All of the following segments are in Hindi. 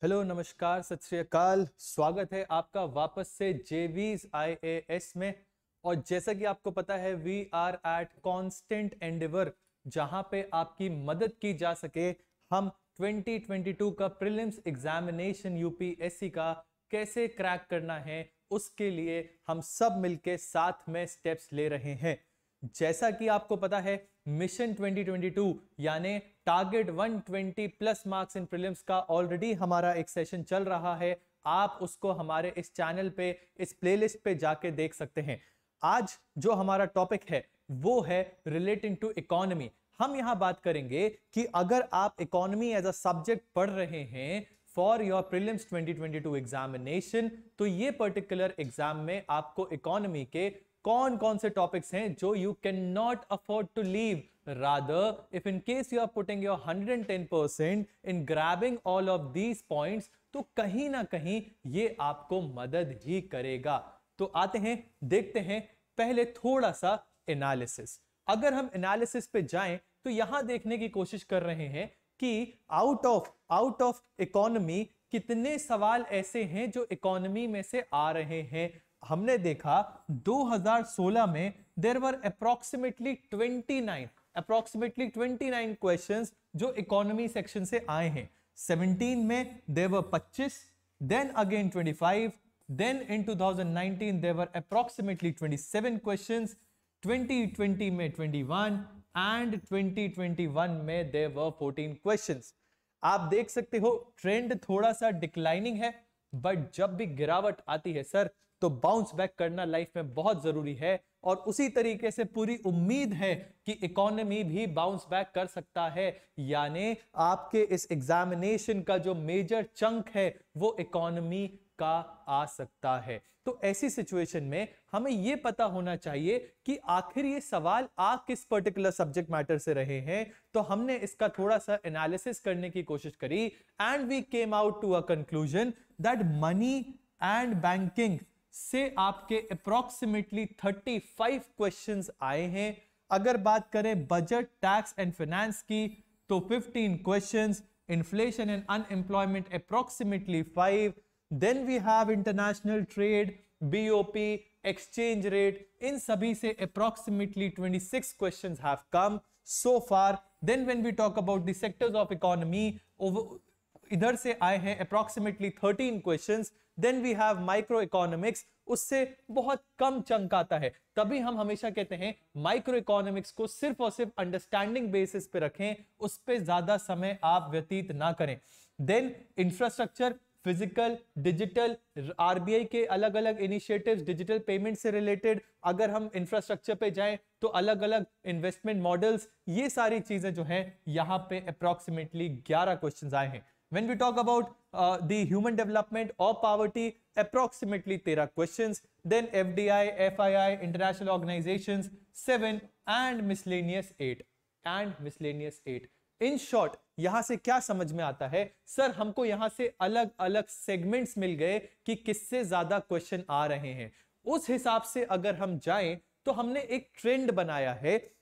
हेलो, नमस्कार, सत श्री अकाल। स्वागत है आपका वापस से जेवीज IAS में। और जैसा कि आपको पता है, we are at constant endeavour, जहां पे आपकी मदद की जा सके। हम 2022 का प्रीलिम्स एग्जामिनेशन यूपीएससी का कैसे क्रैक करना है, उसके लिए हम सब मिलके साथ में स्टेप्स ले रहे हैं। जैसा कि आपको पता है, मिशन 2022 यानी target 120 plus marks in prelims का ऑलरेडी हमारा एक सेशन चल रहा है। आप उसको हमारे इस चैनल पे, इस प्लेलिस्ट पे जाके देख सकते हैं। आज जो हमारा टॉपिक है वो है रिलेटिंग टू इकोनॉमी। हम यहां बात करेंगे कि अगर आप इकोनॉमी एज अ सब्जेक्ट पढ़ रहे हैं फॉर योर प्रीलिम्स 2022 एग्जामिनेशन, तो ये पर्टिकुलर एग्जाम में आपको इकोनॉमी के कौन कौन से टॉपिक्स हैं जो you can not afford to leave. Rather if in case you are putting your 110% in grabbing all of these points, तो कहीं ना कहीं ये आपको मदद ही करेगा। तो आते हैं, देखते हैं पहले थोड़ा सा एनालिसिस। अगर हम एनालिसिस पे जाएं तो यहां देखने की कोशिश कर रहे हैं कि आउट ऑफ इकोनॉमी कितने सवाल ऐसे हैं जो इकोनॉमी में से आ रहे हैं। हमने देखा 2016 में देयर वर अप्रोक्सीमेटली 29 क्वेश्चंस जो इकोनॉमी सेक्शन से आए हैं। 17 में there were 25, then again 25, then in 2019 there were approximately 27 questions, 2020 में 21 एंड 2021 में देयर वर 14 क्वेश्चंस। आप देख सकते हो ट्रेंड थोड़ा सा डिक्लाइनिंग है, बट जब भी गिरावट आती है सर, तो बाउंस बैक करना लाइफ में बहुत जरूरी है। और उसी तरीके से पूरी उम्मीद है कि इकोनॉमी भी बाउंस बैक कर सकता है। यानी आपके इस एग्जामिनेशन का जो मेजर चंक है वो इकोनॉमी का आ सकता है। तो ऐसी सिचुएशन में हमें यह पता होना चाहिए कि आखिर ये सवाल आ किस पर्टिकुलर सब्जेक्ट मैटर से रहे हैं। तो हमने इसका थोड़ा सा एनालिसिस करने की कोशिश करी and we came out to a conclusion that money and banking से आपके अप्रोक्सीमेटली 35 क्वेश्चंस आए हैं। अगर बात करें बजट, टैक्स एंड फाइनेंस की, तो 15 questions, inflation and unemployment approximately 5, then we have international trade, BOP, exchange rate, इन सभी से approximately 26 questions have come so far. Then when we talk about the sectors of economy, इधर से आए हैं approximately 13 questions. Then we have micro economics, उससे बहुत कम चंक आता है। तभी हम हमेशा कहते हैं माइक्रो इकोनॉमिक्स को सिर्फ और सिर्फ अंडरस्टैंडिंग बेसिस पे रखें, उस पे ज्यादा समय आप व्यतीत ना करें। Then infrastructure, physical, digital, RBI के अलग अलग इनिशिएटिव्स डिजिटल पेमेंट से रिलेटेड। अगर हम इंफ्रास्ट्रक्चर पे जाएं तो अलग अलग इन्वेस्टमेंट मॉडल्स, ये सारी चीजें जो हैं यहां पे अप्रोक्सीमेटली 11 क्वेश्चंस आए हैं। When we talk about the human development or poverty, approximately 13 questions. Then FDI, FII, international organizations 7 and miscellaneous 8 and miscellaneous 8. In short, यहां से क्या समझ में आता है सर, हमको यहां से अलग अलग सेगमेंट्स मिल गए कि किससे ज्यादा क्वेश्चन आ रहे हैं। उस हिसाब से अगर हम जाएं तो हमने एक ट्रेंड बनाया है,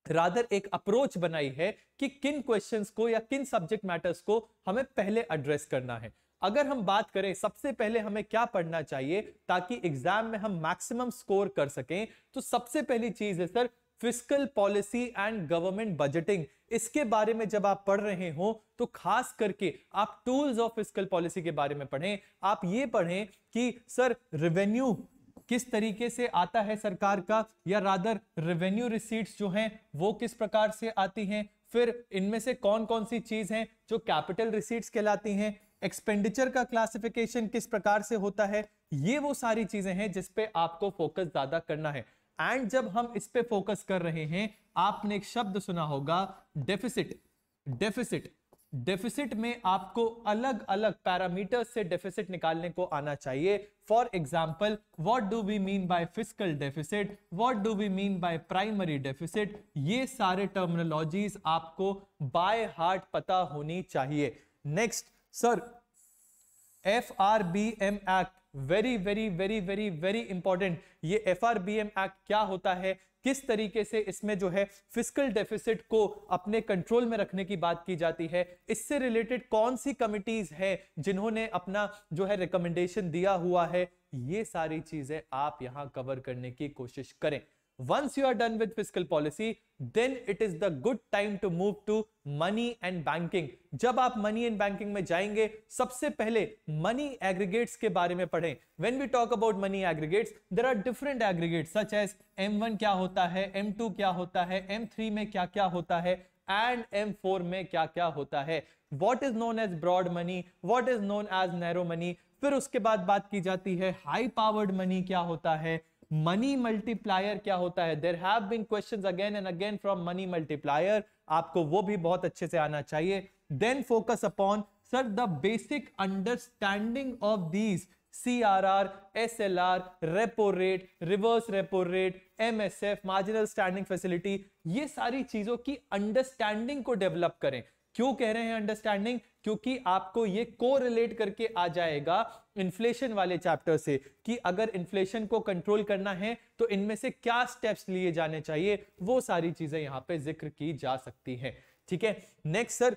रादर एक अप्रोच बनाई है कि किन क्वेश्चंस को या किन सब्जेक्ट मैटर्स को हमें पहले एड्रेस करना है। अगर हम बात करें सबसे पहले हमें क्या पढ़ना चाहिए ताकि एग्जाम में हम मैक्सिमम स्कोर कर सकें, तो सबसे पहली चीज है sir fiscal policy and government budgeting. इसके बारे में जब आप पढ़ रहे हो तो खास करके आप टूल्स ऑफ फिस्कल पॉलिसी के बारे में पढ़ें। आप ये पढ़ें कि सर रेवेन्यू किस तरीके से आता है सरकार का, या रादर रेवेन्यू रिसीट्स जो हैं वो किस प्रकार से आती हैं। फिर इनमें से कौन कौन सी चीज हैं जो कैपिटल रिसीट्स कहलाती हैं। एक्सपेंडिचर का क्लासिफिकेशन किस प्रकार से होता है। ये वो सारी चीजें हैं जिस पे आपको फोकस ज्यादा करना है। एंड जब हम इस पे फोकस कर रहे हैं, आपने एक शब्द सुना होगा डेफिसिट। डेफिसिट में आपको अलग अलग पैरामीटर से डेफिसिट निकालने को आना चाहिए। For example, what do we mean by fiscal deficit, what do we mean by primary deficit, ये सारे टर्मिनोलॉजीज आपको बाय हार्ट पता होनी चाहिए। Next sir, FRBM act very very very very very important, ये FRBM एक्ट क्या होता है, किस तरीके से इसमें जो है फिस्कल डेफिसिट को अपने कंट्रोल में रखने की बात की जाती है, इससे रिलेटेड कौन सी कमिटीज हैं जिन्होंने अपना जो है रिकमेंडेशन दिया हुआ है, ये सारी चीजें आप यहां कवर करने की कोशिश करें. Once you are done with fiscal policy, then it is the good time to move to money and banking. जब आप money and banking में जाएंगे, सबसे पहले money aggregates के बारे में पढ़ें. When we talk about money aggregates, there are different aggregates such as M1 क्या होता है, M2 क्या होता है, M3 में क्या क्या होता है, and M4 में क्या क्या होता है. What is known as broad money, what is known as narrow money. फिर उसके बाद बात की जाती है high powered money क्या होता है, मनी मल्टीप्लायर क्या होता है. There have been questions again and again from money multiplier, आपको वो भी बहुत अच्छे से आना चाहिए. Then focus upon sir the basic understanding of these CRR, SLR, repo rate, reverse repo rate, MSF, marginal standing facility, ये सारी चीजों की अंडरस्टैंडिंग को डेवलप करें. क्यों कह रहे हैं अंडरस्टैंडिंग, क्योंकि आपको ये कोरिलेट करके आ जाएगा इन्फ्लेशन वाले चैप्टर से कि अगर इन्फ्लेशन को कंट्रोल करना है तो इनमें से क्या स्टेप्स लिए जाने चाहिए, वो सारी चीजें यहां पे जिक्र की जा सकती हैं. ठीक है. Next sir,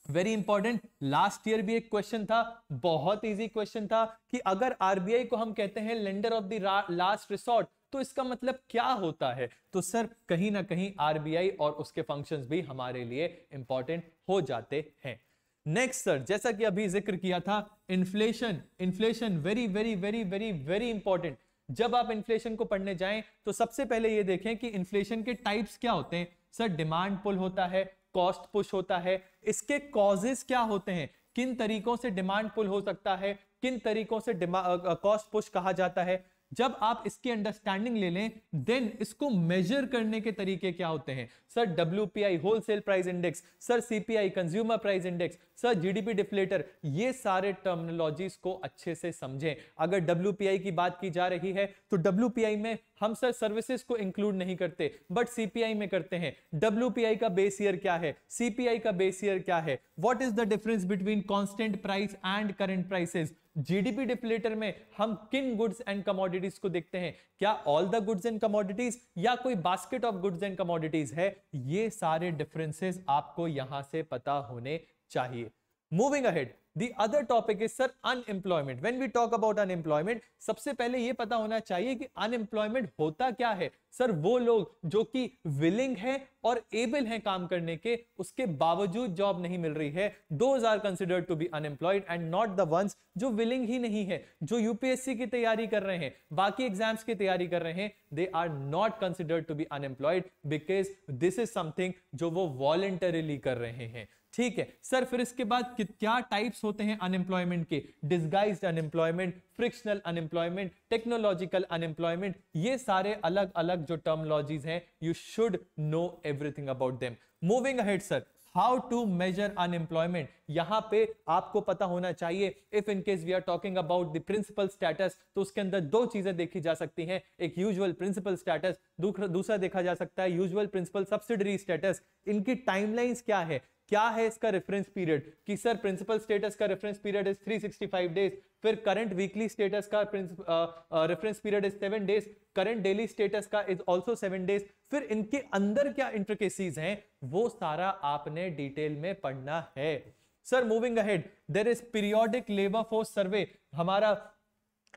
very important, last year भी एक क्वेश्चन था, बहुत इजी क्वेश्चन था कि अगर आरबीआई को हम कहते हैं lender of the last resort, तो इसका मतलब क्या होता है. तो सर कहीं ना कहीं आरबीआई और उसके फंक्शंस भी हमारे लिए इंपॉर्टेंट हो जाते हैं. नेक्स्ट सर, जैसा कि अभी जिक्र किया था, inflation. Inflation very very very very very important. जब आप इन्फ्लेशन को पढ़ने जाएं तो सबसे पहले ये देखें कि इन्फ्लेशन के टाइप्स क्या होते हैं. सर डिमांड पुल होता है, कॉस्ट पुश होता है. इसके कॉजेस क्या होते हैं, किन तरीकों से डिमांड पुल हो सकता है, किन तरीकों से कॉस्ट पुश कहा जाता है. जब आप इसकी अंडरस्टैंडिंग ले लें, देन इसको मेजर करने के तरीके क्या होते हैं. Sir WPI wholesale price index, sir CPI consumer price index, sir GDP deflator, ये सारे टर्मिनोलॉजीज को अच्छे से समझें. अगर WPI की बात की जा रही है तो WPI में हम सर सर्विसेज को इंक्लूड नहीं करते, बट CPI में करते हैं. WPI का बेस ईयर क्या है, CPI का बेस ईयर क्या है, what is the difference between constant price and current prices. GDP deflator में हम किन गुड्स एंड कमोडिटीज को देखते हैं, क्या all the goods and commodities या कोई basket of goods and commodities है. ये सारे डिफरेंसेस आपको यहां से पता होने चाहिए. Moving ahead, the other topic is sir unemployment. When we talk about unemployment, सबसे पहले ये पता होना चाहिए कि unemployment होता क्या है. सर वो लोग जो कि willing है और able हैं काम करने के, उसके बावजूद जॉब नहीं मिल रही है, those are considered to be unemployed and not the ones जो willing ही नहीं है, जो UPSC की तैयारी कर रहे हैं, बाकी एग्जाम्स की तैयारी कर रहे हैं, they are not considered to be unemployed because this is something जो वो voluntarily कर रहे हैं. ठीक है सर. फिर इसके बाद क्या टाइप्स होते हैं अनएम्प्लॉयमेंट के, disguised unemployment, frictional unemployment, technological unemployment, ये सारे अलग अलग जो टर्मिनोलॉजीज हैं, you should know everything about them. Moving ahead sir, how to measure unemployment. यहां पे आपको पता होना चाहिए, if in case we are talking about the principal status, तो उसके अंदर दो चीजें देखी जा सकती हैं, एक यूजुअल प्रिंसिपल स्टेटस, दूसरा देखा जा सकता है यूजुअल प्रिंसिपल सब्सिडरी स्टेटस. इनकी टाइमलाइंस क्या है, क्या है इसका रेफरेंस पीरियड, कि सर प्रिंसिपल स्टेटस का रेफरेंस पीरियड इज 365 डेज, फिर करंट वीकली स्टेटस का reference period is 7 days, current daily status का इज आल्सो 7 डेज. फिर इनके अंदर क्या इंट्रिकेसीज हैं, वो सारा आपने डिटेल में पढ़ना है. Sir moving ahead, there is periodic labour force survey. हमारा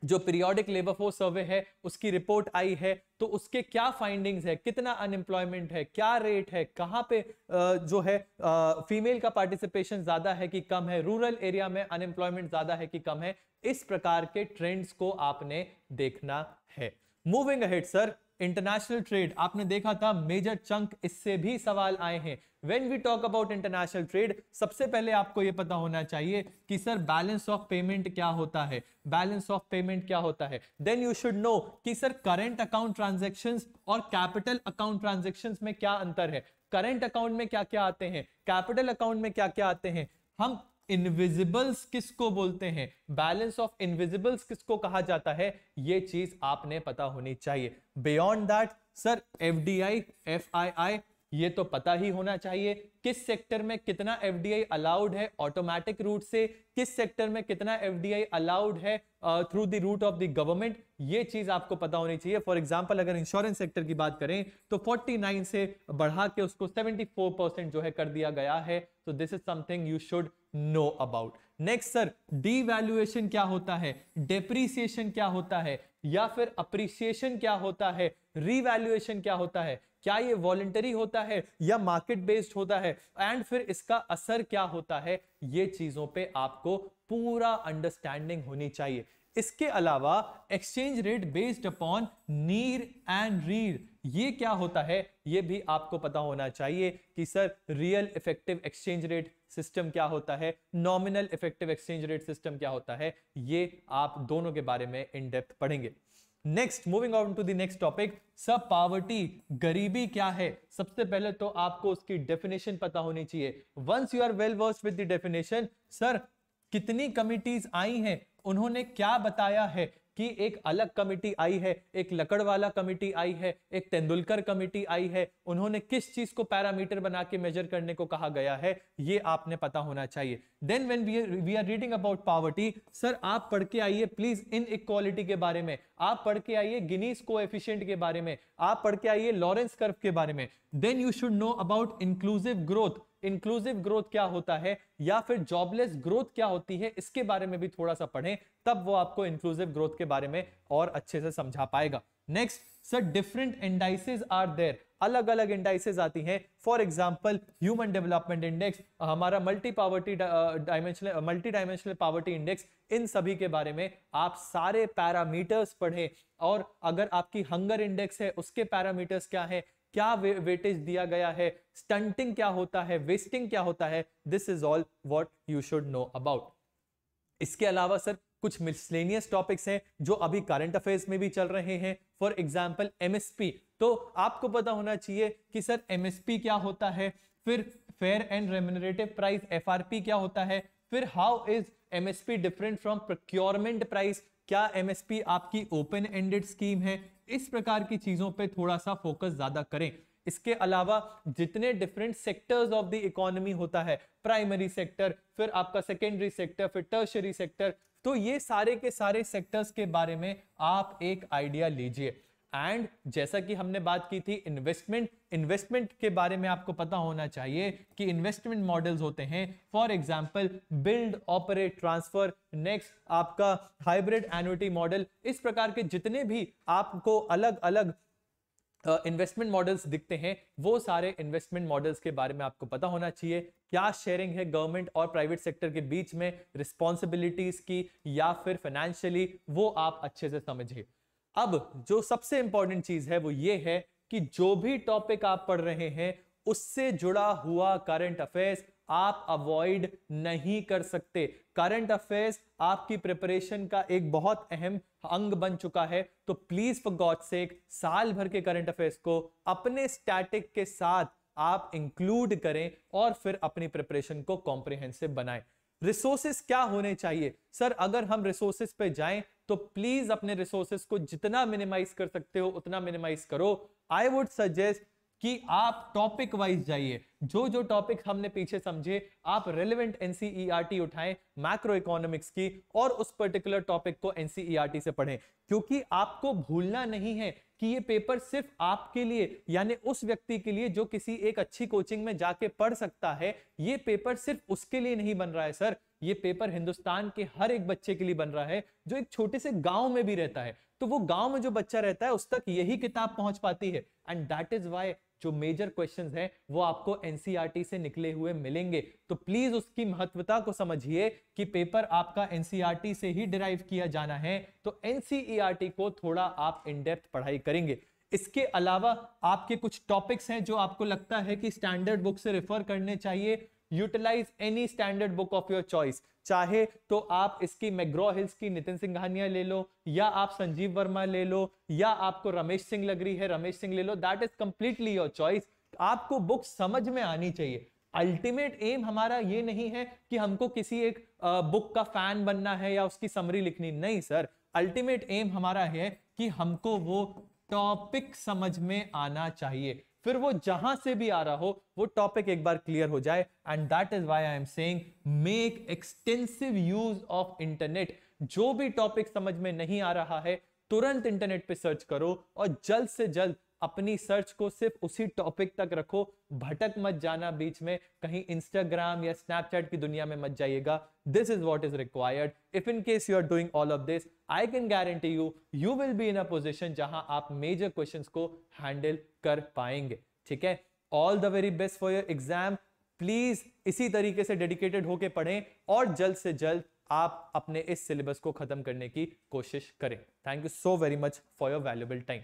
जो पीरियोडिक लेबर फोर्स सर्वे है उसकी रिपोर्ट आई है, तो उसके क्या फाइंडिंग्स है, कितना अनएम्प्लॉयमेंट है, क्या रेट है, कहां पे जो है फीमेल का पार्टिसिपेशन ज्यादा है कि कम है, रूरल एरिया में अनएम्प्लॉयमेंट ज्यादा है कि कम है. इस प्रकार के ट्रेंड्स को आपने देखना है. Moving ahead sir, international trade आपने देखा था, मेजर चंक इससे भी सवाल आए हैं. When we talk about international trade, सबसे पहले आपको यह पता होना चाहिए कि सर बैलेंस ऑफ पेमेंट क्या होता है, बैलेंस ऑफ पेमेंट क्या होता है. देन यू शुड नो कि सर करंट अकाउंट ट्रांजैक्शंस और कैपिटल अकाउंट ट्रांजैक्शंस में क्या अंतर है, करंट अकाउंट में क्या क्या आते हैं, कैपिटल अकाउंट में क्या क्या आते हैं, हम इनविजिबल्स किसको बोलते हैं, बैलेंस ऑफ इनविजिबल्स किसको कहा जाता है, ये चीज आपने पता होनी चाहिए. Beyond that sir FDI, FII, ये तो पता ही होना चाहिए किस सेक्टर में कितना एफडीआई अलाउड है ऑटोमेटिक रूट से, किस सेक्टर में कितना एफडीआई अलाउड है through the route of the government, ये चीज आपको पता होनी चाहिए। फॉर एग्जांपल अगर इंश्योरेंस सेक्टर की बात करें तो 49 से बढ़ा के उसको 74% जो है कर दिया गया है। तो this is something you should know about. Next sir, devaluation क्या होता है, डेप्रीसिएशन क्या होता है, या फिर अप्रिसिएशन क्या होता है, रीवैल्यूएशन क्या होता है, क्या ये वॉलंटरी होता है या मार्केट बेस्ड होता है, एंड फिर इसका असर क्या होता है, ये चीजों पे आपको पूरा अंडरस्टैंडिंग होनी चाहिए। इसके अलावा एक्सचेंज रेट बेस्ड अपॉन नीर एंड रीड, ये क्या होता है ये भी आपको पता होना चाहिए कि sir real effective exchange rate system क्या होता है, nominal effective exchange rate system क्या होता है, ये आप दोनों के बारे में इन डेप्थ पढ़ेंगे। Next, moving on to the next topic, सब पॉवर्टी, गरीबी क्या है। सबसे पहले तो आपको उसकी डेफिनेशन पता होनी चाहिए। Once you are well versed with the definition, sir कितनी कमिटीज आई हैं, उन्होंने क्या बताया है कि एक अलग कमिटी आई है, एक लकड़वाला कमिटी आई है, एक तेंदुलकर कमिटी आई है, उन्होंने किस चीज को पैरामीटर बना के मेजर करने को कहा गया है, ये आपने पता होना चाहिए। Then when we are reading about poverty, sir आप पढ़ के आइए प्लीज इनइक्वालिटी के बारे में, आप पढ़ के आइए गिनीज कोएफिशिएंट के बारे में, आप पढ़ के आइए लॉरेंस कर्व के बारे में। Then you should know about inclusive growth, inclusive growth क्या होता है या फिर जॉबलेस ग्रोथ क्या होती है, इसके बारे में भी थोड़ा सा पढ़ें, तब वो आपको इंक्लूसिव ग्रोथ के बारे में और अच्छे से समझा पाएगा। Next sir, different indices are there, अलग अलग इंडाइसेस आती हैं। For example human development index, हमारा मल्टी डायमेंशनल पॉवर्टी इंडेक्स, इन सभी के बारे में आप सारे पैरामीटर्स पढ़ें। और अगर आपकी हंगर इंडेक्स है उसके पैरामीटर्स क्या है, क्या वेटेज दिया गया है, स्टंटिंग क्या होता है, वेस्टिंग क्या होता है, this is all what you should know about. इसके अलावा सर कुछ मिसलेनियस टॉपिक्स हैं जो अभी करंट अफेयर्स में भी चल रहे हैं। फॉर एग्जांपल एमएसपी, तो आपको पता होना चाहिए कि सर एमएसपी क्या होता है, फिर fair and remunerative price FRP क्या होता है, फिर how is MSP different from procurement price, क्या एमएसपी आपकी ओपन एंडेड स्कीम है, इस प्रकार की चीजों पे थोड़ा सा फोकस ज्यादा करें। इसके अलावा जितने different sectors of the economy होता है, प्राइमरी सेक्टर, फिर आपका सेकेंडरी सेक्टर, फिर टर्शियरी सेक्टर, तो ये सारे के सारे सेक्टर्स के बारे में आप एक आइडिया लीजिए। एंड जैसा कि हमने बात की थी इन्वेस्टमेंट के बारे में आपको पता होना चाहिए कि इन्वेस्टमेंट मॉडल्स होते हैं। For example build, operate, transfer, next आपका हाइब्रिड एन्युटी मॉडल, इस प्रकार के जितने भी आपको अलग अलग इन्वेस्टमेंट मॉडल्स दिखते हैं, वो सारे इन्वेस्टमेंट मॉडल्स के बारे में आपको पता होना चाहिए। क्या शेयरिंग है गवर्नमेंट और प्राइवेट सेक्टर के बीच में रिस्पॉन्सिबिलिटीज की या फिर फाइनेंशियली, वो आप अच्छे से समझिए। अब जो सबसे इंपॉर्टेंट चीज है वो ये है कि जो भी टॉपिक आप पढ़ रहे हैं उससे जुड़ा हुआ करंट अफेयर्स आप अवॉइड नहीं कर सकते। करंट अफेयर्स आपकी प्रिपरेशन का एक बहुत अहम अंग बन चुका है, तो प्लीज फॉर गॉड सेक साल भर के करंट अफेयर्स को अपने स्टैटिक के साथ आप इंक्लूड करें और फिर अपनी प्रिपरेशन को कॉम्प्रिहेंसिव बनाएं। रिसोर्सेस क्या होने चाहिए सर, अगर हम रिसोर्सेस पे जाएं तो प्लीज अपने रिसोर्सेस को जितना मिनिमाइज कर सकते हो उतना मिनिमाइज करो। आई वुड सजेस्ट कि आप टॉपिक वाइज जाइए, जो जो टॉपिक हमने पीछे समझे आप रेलेवेंट एनसीईआरटी उठाएं मैक्रो इकोनॉमिक्स की और उस पर्टिकुलर टॉपिक को एनसीईआरटी से पढ़ें, क्योंकि आपको भूलना नहीं है कि ये पेपर सिर्फ आपके लिए यानी उस व्यक्ति के लिए जो किसी एक अच्छी कोचिंग में जाके पढ़ सकता है, ये पेपर सिर्फ उसके लिए नहीं बन रहा है सर, ये पेपर हिंदुस्तान के हर एक बच्चे के लिए बन रहा है जो एक छोटे से गांव में भी रहता है। तो वो गांव में जो बच्चा रहता है उस तक यही किताब पहुंच पाती है, एंड दैट इज व्हाई जो मेजर क्वेश्चंस हैं वो आपको एनसीईआरटी से निकले हुए मिलेंगे। तो प्लीज उसकी महत्वता को समझिए कि पेपर आपका एनसीईआरटी से ही डिराइव किया जाना है, तो एनसीईआरटी को थोड़ा आप इन डेप्थ पढ़ाई करेंगे। इसके अलावा आपके कुछ टॉपिक्स हैं जो आपको लगता है कि स्टैंडर्ड बुक से रेफर करने चाहिए, utilise any standard book of your choice. चाहे तो आप इसकी मैग्रॉ हिल्स की नितिन सिंघानिया ले लो, या आप संजीव वर्मा ले लो, या आपको रमेश सिंह लग रही है रमेश सिंह ले लो, that is completely your choice. आपको बुक समझ में आनी चाहिए। अल्टीमेट एम हमारा ये नहीं है कि हमको किसी एक बुक का फैन बनना है या उसकी समरी लिखनी, नहीं सर। अल्टीमेट एम हमारा है कि हमको वो टॉपिक समझ में आना चाहिए। फिर वो जहां से भी आ रहा हो वो टॉपिक एक बार क्लियर हो जाए। And that is why I am saying make extensive use of internet. जो भी टॉपिक समझ में नहीं आ रहा है तुरंत इंटरनेट पे सर्च करो और जल्द से जल्द अपनी सर्च को सिर्फ उसी टॉपिक तक रखो, भटक मत जाना बीच में, कहीं इंस्टाग्राम या स्नैपचैट की दुनिया में मत जाइएगा। This is what is required. If in case you are doing all of this, I can guarantee you will be in a position जहां आप मेजर क्वेश्चंस को हैंडल कर पाएंगे। ठीक है, all the very best for your exam. Please इसी तरीके से डेडिकेटेड होके पढ़ें और जल्द से जल्द आप अपने इस सिलेबस को खत्म करने की कोशिश करें। Thank you so very much for your valuable time.